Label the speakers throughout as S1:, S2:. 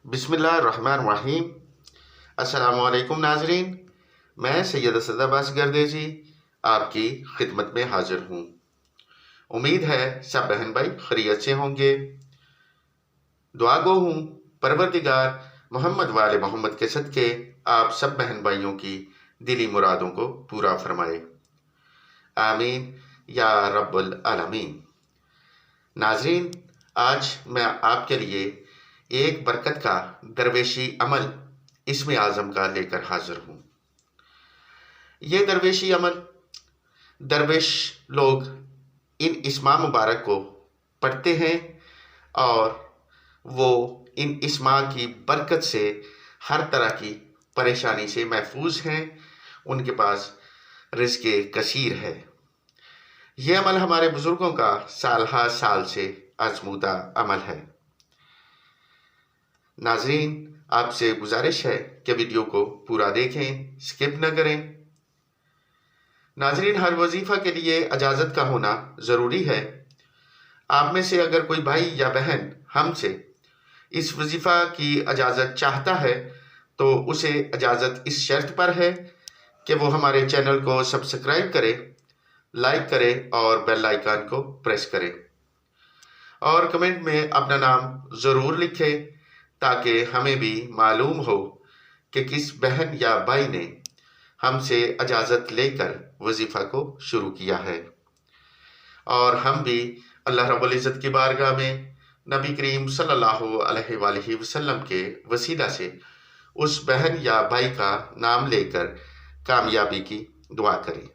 S1: बिस्मिल्लाहिर्रहमानिर्रहीम। अस्सलामु अलैकुम नाजरीन, मैं सैयद असद अब्बास गर्देजी आपकी खिदमत में हाजिर हूँ। उम्मीद है सब बहन भाई खैरियत से होंगे। दुआ गो हूँ परवरदिगार मोहम्मद वाले मोहम्मद के सदके आप सब बहन भाइयों की दिली मुरादों को पूरा फरमाए, आमीन या रब्बुल आलमीन। नाजरीन, आज मैं आपके लिए एक बरकत का दरवेशी अमल इसमें आज़म का लेकर हाजिर हूँ। ये दरवेशी अमल दरवेश लोग इन इस्मा मुबारक को पढ़ते हैं और वो इन इस्मा की बरकत से हर तरह की परेशानी से महफूज हैं, उनके पास रिज़्क़े कसीर है। ये अमल हमारे बुज़ुर्गों का साल हर साल से आज़मूदा अमल है। नाज़रीन, आपसे गुजारिश है कि वीडियो को पूरा देखें, स्किप न करें। नाज़रीन, हर वजीफ़ा के लिए इजाज़त का होना ज़रूरी है। आप में से अगर कोई भाई या बहन हमसे इस वजीफ़ा की इजाज़त चाहता है तो उसे इजाज़त इस शर्त पर है कि वो हमारे चैनल को सब्सक्राइब करे, लाइक करे और बेल आइकन को प्रेस करे और कमेंट में अपना नाम ज़रूर लिखे ताकि हमें भी मालूम हो कि किस बहन या भाई ने हमसे इजाज़त लेकर वजीफ़ा को शुरू किया है और हम भी अल्लाह रब्बुल इज़्ज़त की बारगाह में नबी करीम सल्लल्लाहु अलैहि वसल्लम के वसीला से उस बहन या भाई का नाम लेकर कामयाबी की दुआ करें।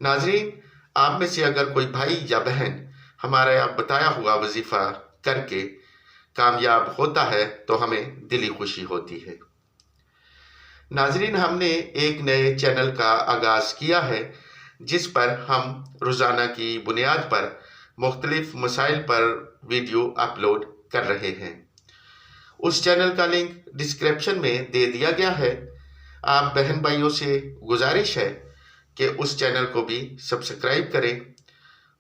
S1: नाज़रीन, आप में से अगर कोई भाई या बहन हमारा बताया हुआ वजीफ़ा करके कामयाब होता है तो हमें दिली खुशी होती है। नाज़रीन, हमने एक नए चैनल का आगाज़ किया है जिस पर हम रोज़ाना की बुनियाद पर मुख्तलिफ मसाइल पर वीडियो अपलोड कर रहे हैं। उस चैनल का लिंक डिस्क्रिप्शन में दे दिया गया है। आप बहन भाइयों से गुजारिश है कि उस चैनल को भी सब्सक्राइब करें,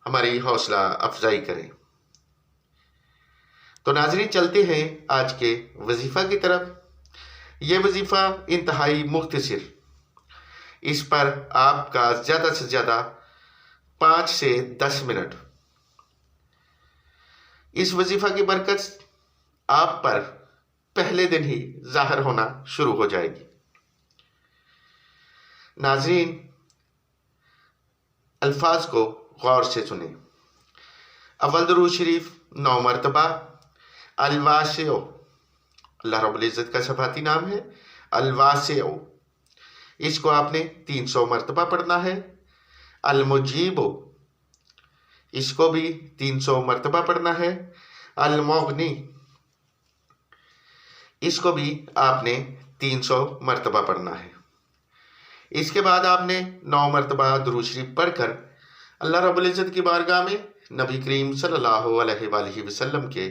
S1: हमारी हौसला अफजाई करें। तो नाज़रीन, चलते हैं आज के वजीफ़ा की तरफ। ये वजीफ़ा इंतहाई मुख्तसर, इस पर आपका ज़्यादा से ज़्यादा 5 से 10 मिनट। इस वजीफ़ा की बरकत आप पर पहले दिन ही ज़ाहिर होना शुरू हो जाएगी। नाज़रीन, अल्फाज को गौर से सुने। अव्वल दुरूद शरीफ 9 मरतबा। अल-वासिउ, अल्लाह रब्बुल इज़्ज़त का सफ़ाती नाम है अल-वासिउ, इसको आपने 300 मरतबा पढ़ना है। अल-मुजीबु, इसको भी 300 मरतबा पढ़ना है। अल-मुग़नी, इसको भी आपने 300 मरतबा पढ़ना है। इसके बाद आपने 9 मरतबा दुरूद शरीफ पढ़कर अल्लाह रब्बुल इज़्ज़त की बारगाह में नबी करीम सल्लल्लाहु अलैहि वसल्लम के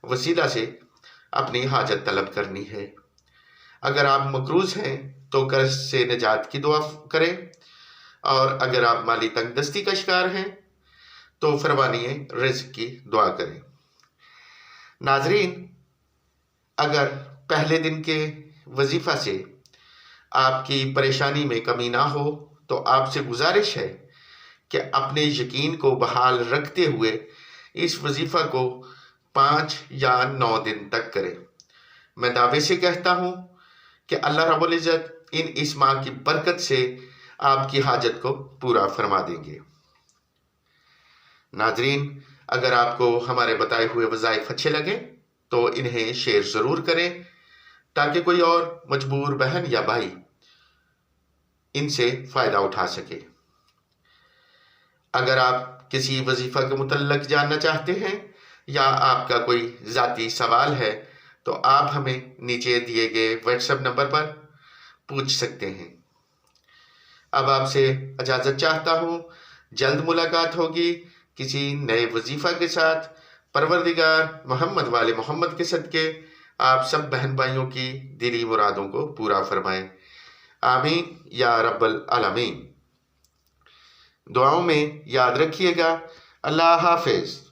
S1: वसीला से अपनी हाजत तलब करनी है। अगर आप मकरूज़ हैं तो कर्ज से निजात की दुआ करें और अगर आप माली तंगदस्ती का शिकार हैं तो फरमानिए रिज़्क़ की दुआ करें। नाज़रीन, अगर पहले दिन के वजीफ़ा से आपकी परेशानी में कमी ना हो तो आपसे गुजारिश है कि अपने यकीन को बहाल रखते हुए इस वजीफ़ा को 5 या 9 दिन तक करें। मैं दावे से कहता हूँ कि अल्लाह रब्बुल इज़्ज़त इन इस्मा की बरकत से आपकी हाजत को पूरा फरमा देंगे। नाज़रीन, अगर आपको हमारे बताए हुए वज़ाइफ अच्छे लगें तो इन्हें शेयर ज़रूर करें ताकि कोई और मजबूर बहन या भाई इनसे फ़ायदा उठा सके। अगर आप किसी वजीफ़ा के मुतल्लक जानना चाहते हैं या आपका कोई ज़ाती सवाल है तो आप हमें नीचे दिए गए व्हाट्सएप नंबर पर पूछ सकते हैं। अब आपसे इजाज़त चाहता हूँ। जल्द मुलाकात होगी किसी नए वजीफ़ा के साथ। परवरदिगार मोहम्मद वाले मोहम्मद के सदके आप सब बहन भाइयों की दिली मुरादों को पूरा फरमाएं, आमीन या रब्बल आलमीन। दुआओं में याद रखिएगा। अल्लाह हाफिज़।